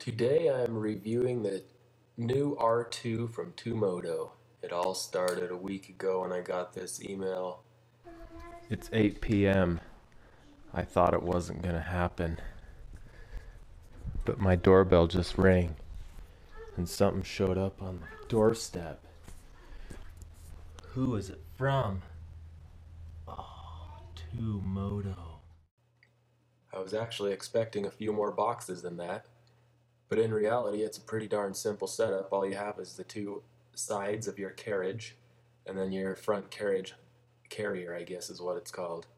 Today I'm reviewing the new R2 from Tumoto. It all started a week ago when I got this email. It's 8 p.m. I thought it wasn't gonna happen. But my doorbell just rang and something showed up on the doorstep. Who is it from? Oh, Tumoto. I was actually expecting a few more boxes than that. But in reality, it's a pretty darn simple setup. All you have is the two sides of your carriage, and then your front carrier, I guess is what it's called.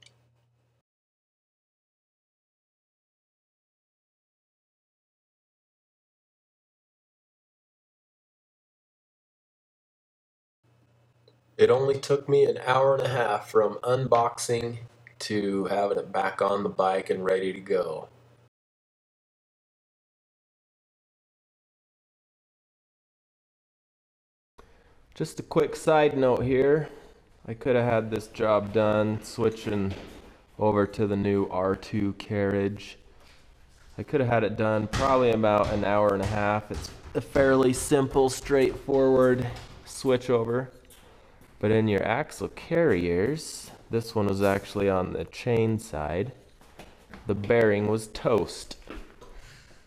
It only took me an hour and a half from unboxing to having it back on the bike and ready to go. Just a quick side note here. I could have had this job done switching over to the new R2 carriage. I could have had it done probably about an hour and a half. It's a fairly simple, straightforward switch over. But in your axle carriers, this one was actually on the chain side. The bearing was toast.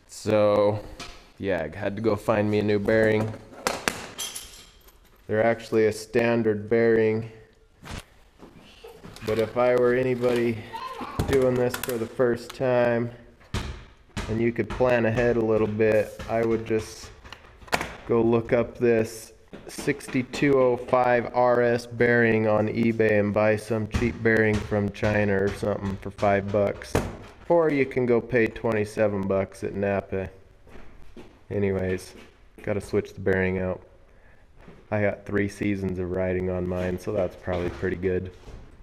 So, yeah, I had to go find me a new bearing. They're actually a standard bearing, but if I were anybody doing this for the first time and you could plan ahead a little bit, I would just go look up this 6205 RS bearing on eBay and buy some cheap bearing from China or something for $5. Or you can go pay 27 bucks at Napa. Anyways, gotta switch the bearing out. I got 3 seasons of riding on mine, so that's probably pretty good.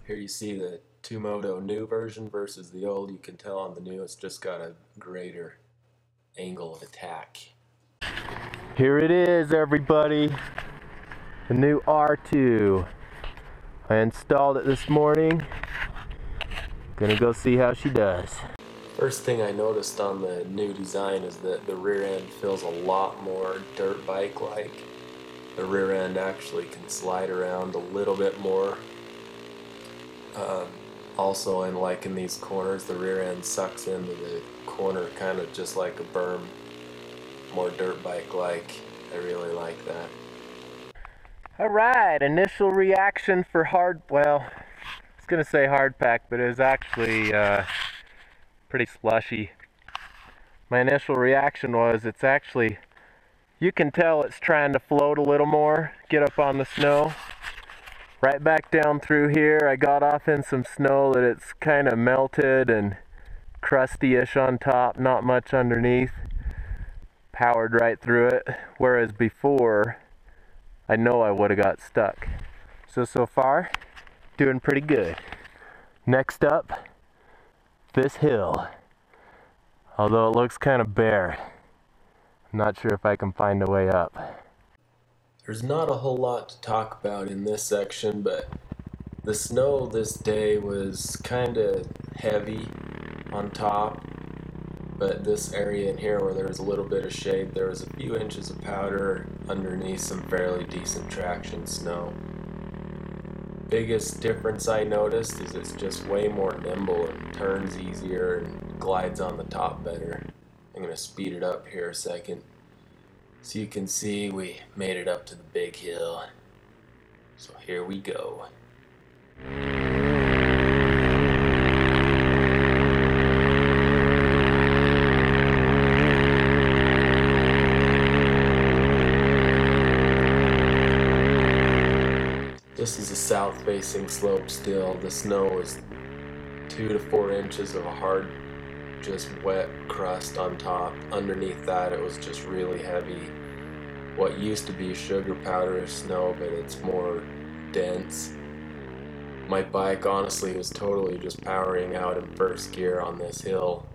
Here you see the Tumoto new version versus the old. You can tell on the new it's just got a greater angle of attack. Here it is, everybody. The new R2. I installed it this morning. Gonna go see how she does. First thing I noticed on the new design is that the rear end feels a lot more dirt bike-like. The rear end actually can slide around a little bit more. Also, in these corners, the rear end sucks into the corner kind of just like a berm. More dirt bike-like. I really like that. Alright, initial reaction for well, I was going to say hard pack, but it was actually pretty slushy. My initial reaction was it's actually, you can tell it's trying to float a little more, get up on the snow. Right back down through here, I got off in some snow that it's kind of melted and crusty-ish on top, not much underneath. Powered right through it, whereas before, I know I would have got stuck. So far, doing pretty good. Next up, this hill. Although it looks kind of bare. I'm not sure if I can find a way up. There's not a whole lot to talk about in this section, but the snow this day was kind of heavy on top, but this area in here where there was a little bit of shade, there was a few inches of powder underneath some fairly decent traction snow. Biggest difference I noticed is it's just way more nimble and turns easier and glides on the top better. I'm going to speed it up here a second. So you can see we made it up to the big hill. So here we go. This is a south-facing slope still. The snow was 2 to 4 inches of a hard, just wet crust on top. Underneath that it was just really heavy. What used to be sugar powder snow, but it's more dense. My bike honestly was totally just powering out in first gear on this hill,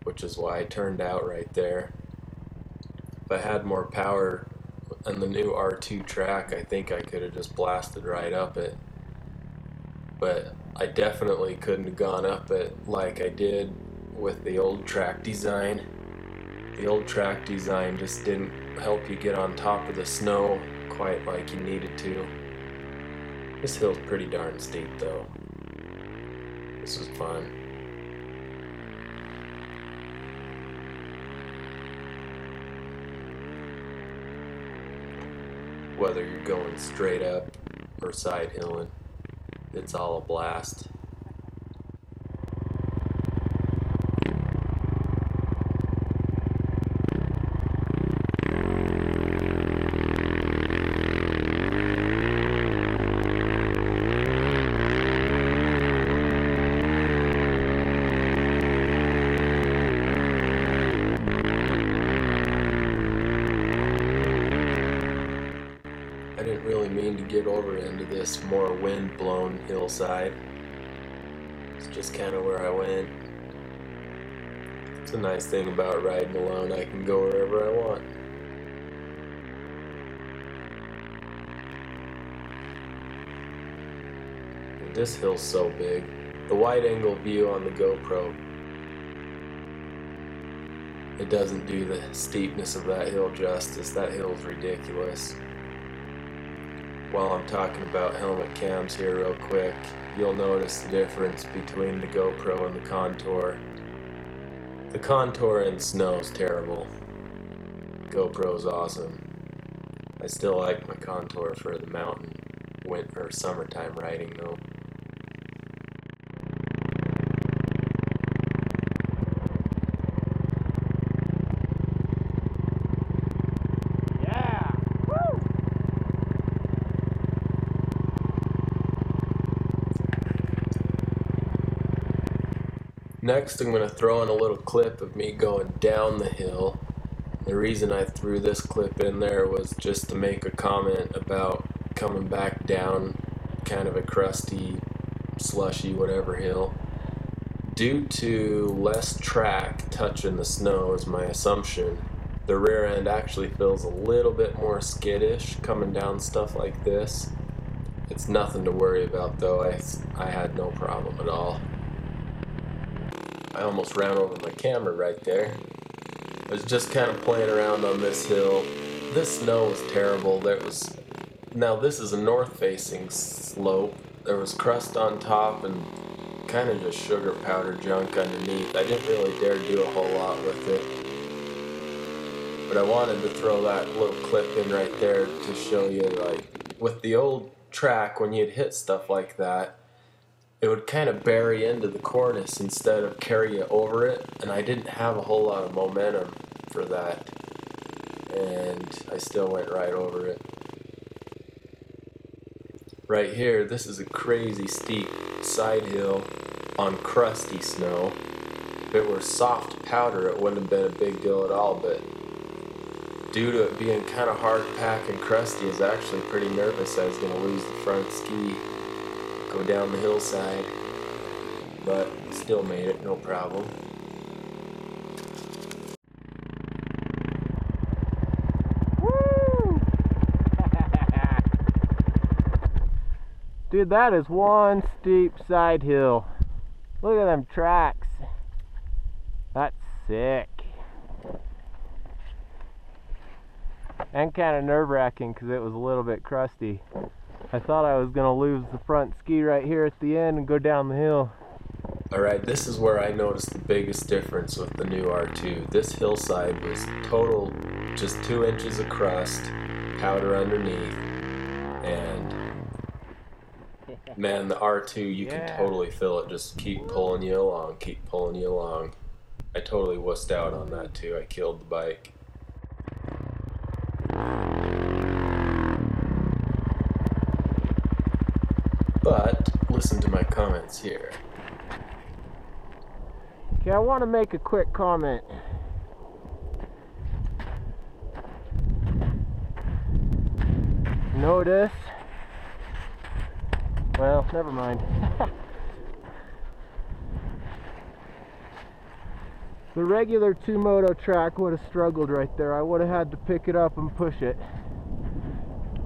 which is why I turned out right there. If I had more power on the new R2 track, I think I could have just blasted right up it. But I definitely couldn't have gone up it like I did with the old track design. The old track design just didn't help you get on top of the snow quite like you needed to. This hill's pretty darn steep though. This was fun. Whether you're going straight up or side hilling, it's all a blast. I didn't really mean to get over into this more wind-blown hillside. It's just kind of where I went. It's a nice thing about riding alone. I can go wherever I want. This hill's so big. The wide-angle view on the GoPro, it doesn't do the steepness of that hill justice. That hill's ridiculous. While I'm talking about helmet cams here real quick, you'll notice the difference between the GoPro and the Contour. The Contour in snow's terrible. GoPro's awesome. I still like my Contour for the mountain, winter or summertime riding though. Next, I'm going to throw in a little clip of me going down the hill. The reason I threw this clip in there was just to make a comment about coming back down kind of a crusty, slushy, whatever hill. Due to less track touching the snow is my assumption, the rear end actually feels a little bit more skittish coming down stuff like this. It's nothing to worry about though. I had no problem at all. I almost ran over my camera right there. I was just kind of playing around on this hill. This snow was terrible. Now this is a north-facing slope. There was crust on top and kind of just sugar powder junk underneath. I didn't really dare do a whole lot with it. But I wanted to throw that little clip in right there to show you, like, with the old track, when you'd hit stuff like that, it would kind of bury into the cornice instead of carry you over it, and I didn't have a whole lot of momentum for that, and I still went right over it. Right here, this is a crazy steep side hill on crusty snow. If it were soft powder, it wouldn't have been a big deal at all, but due to it being kind of hard pack and crusty, I was actually pretty nervous I was going to lose the front ski. Go down the hillside, but still made it, no problem. Woo! Dude, that is one steep side hill. Look at them tracks. That's sick. And kind of nerve-wracking because it was a little bit crusty. I thought I was going to lose the front ski right here at the end and go down the hill. Alright, this is where I noticed the biggest difference with the new R2. This hillside was total, just 2 inches of crust, powder underneath, and man, the R2, you can totally feel it just keep pulling you along, keep pulling you along. I totally wussed out on that too. I killed the bike. But listen to my comments here. Okay, I want to make a quick comment. Notice. Well, never mind. The regular 2-moto track would have struggled right there. I would have had to pick it up and push it.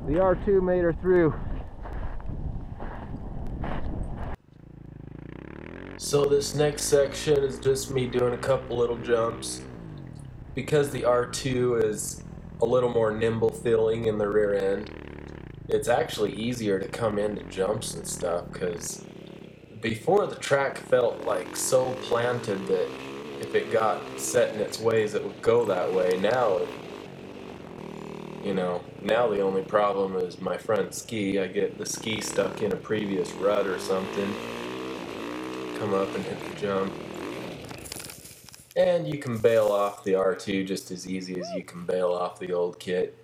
The R2 made her through. So this next section is just me doing a couple little jumps. because the R2 is a little more nimble feeling in the rear end, it's actually easier to come into jumps and stuff, because before the track felt like so planted that if it got set in its ways it would go that way. Now, you know, now the only problem is my front ski. I get the ski stuck in a previous rut or something, come up and hit the jump. And you can bail off the R2 just as easy as you can bail off the old kit.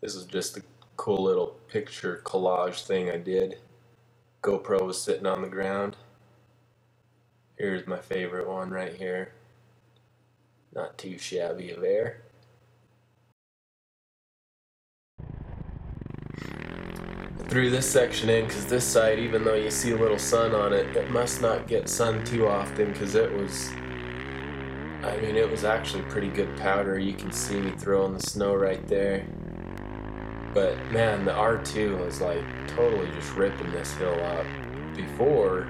This is just a cool little picture collage thing I did. GoPro was sitting on the ground. Here's my favorite one right here. Not too shabby of air. Threw this section in because this side, even though you see a little sun on it, it must not get sun too often, because it was, I mean, it was actually pretty good powder. You can see me throwing the snow right there. But man, the R2 was like totally just ripping this hill up. Before,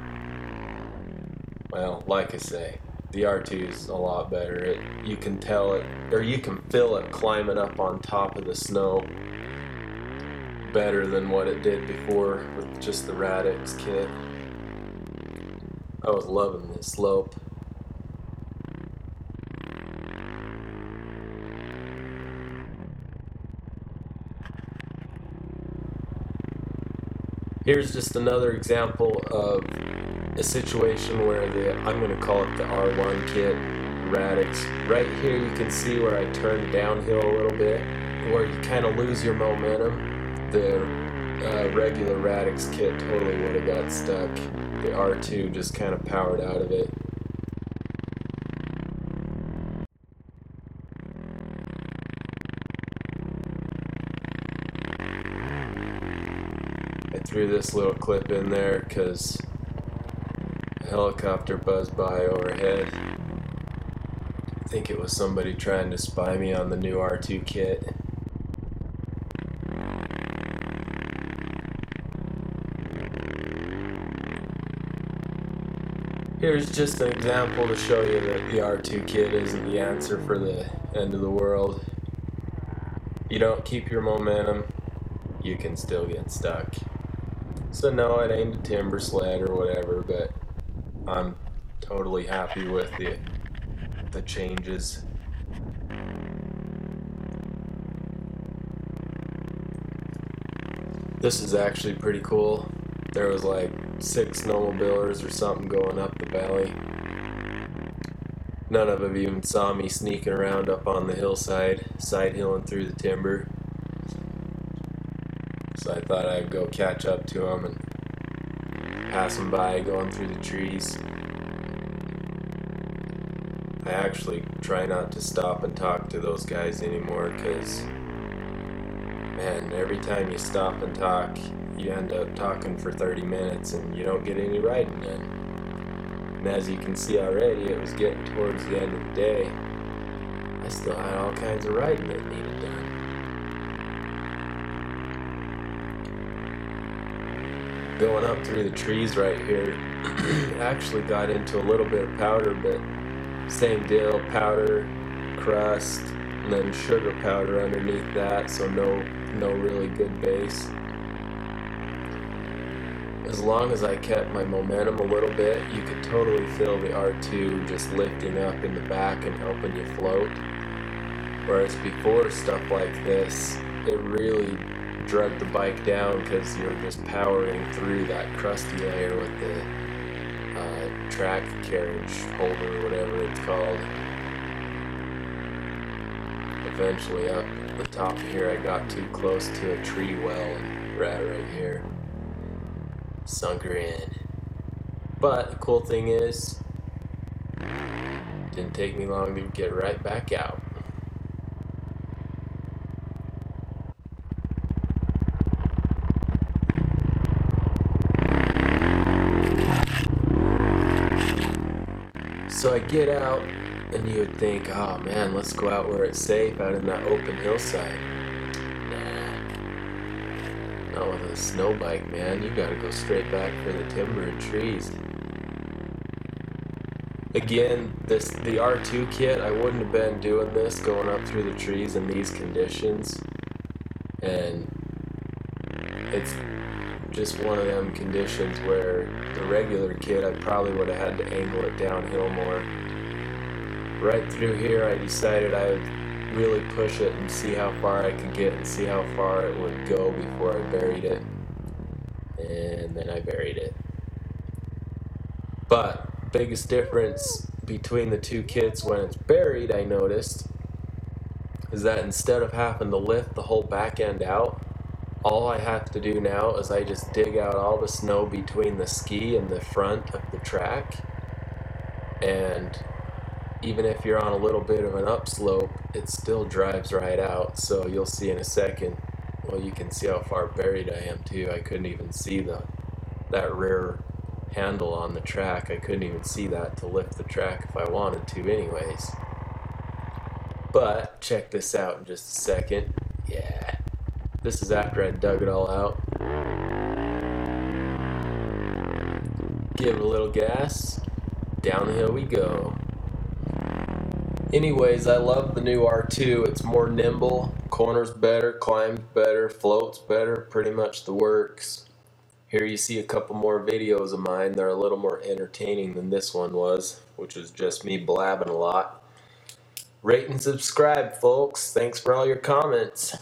well, like I say, the R2 is a lot better. You can tell it, or you can feel it climbing up on top of the snow better than what it did before with just the Radix kit. I was loving this slope. Here's just another example of a situation where I'm going to call it the R1 kit, Radix. Right here you can see where I turned downhill a little bit, where you kind of lose your momentum. The regular Radix kit totally would have got stuck. The R2 just kind of powered out of it. I threw this little clip in there because a helicopter buzzed by overhead. I think it was somebody trying to spy me on the new R2 kit. Here's just an example to show you that the R2 kit isn't the answer for the end of the world. You don't keep your momentum, you can still get stuck. So no, it ain't a timber sled or whatever, but I'm totally happy with the changes. This is actually pretty cool. There was like 6 snowmobilers or something going up the valley. None of them even saw me sneaking around up on the hillside, side hilling through the timber. So I thought I'd go catch up to them and pass them by going through the trees. I actually try not to stop and talk to those guys anymore, because man, every time you stop and talk, you end up talking for 30 minutes and you don't get any riding in. And as you can see already, it was getting towards the end of the day. I still had all kinds of riding that needed done. Going up through the trees right here, actually got into a little bit of powder, but same deal, powder, crust, and then sugar powder underneath that, so no really good base. As long as I kept my momentum a little bit, you could totally feel the R2 just lifting up in the back and helping you float. Whereas before stuff like this, it really drug the bike down because you're just powering through that crusty layer with the track carriage holder, whatever it's called. Eventually up the top here, I got too close to a tree well and right here. Sunk her in. But the cool thing is, it didn't take me long to get right back out. So I get out, and you would think, oh man, let's go out where it's safe, out in that open hillside. Not with a snow bike, man. You gotta go straight back for the timber and trees. Again, the R2 kit, I wouldn't have been doing this going up through the trees in these conditions. And it's just one of them conditions where the regular kit, I probably would have had to angle it downhill more. Right through here, I decided I would really push it and see how far I could get and see how far it would go before I buried it. And then I buried it. But biggest difference between the two kits when it's buried, I noticed, is that instead of having to lift the whole back end out, all I have to do now is I just dig out all the snow between the ski and the front of the track, and even if you're on a little bit of an upslope, it still drives right out. So you'll see in a second, well, you can see how far buried I am too. I couldn't even see that rear handle on the track. I couldn't even see that to lift the track if I wanted to anyways. But check this out in just a second. Yeah, this is after I dug it all out. Give it a little gas, down the hill we go. Anyways, I love the new R2. It's more nimble, corners better, climbs better, floats better, pretty much the works. Here you see a couple more videos of mine. They're a little more entertaining than this one was, which was just me blabbing a lot. Rate and subscribe, folks. Thanks for all your comments.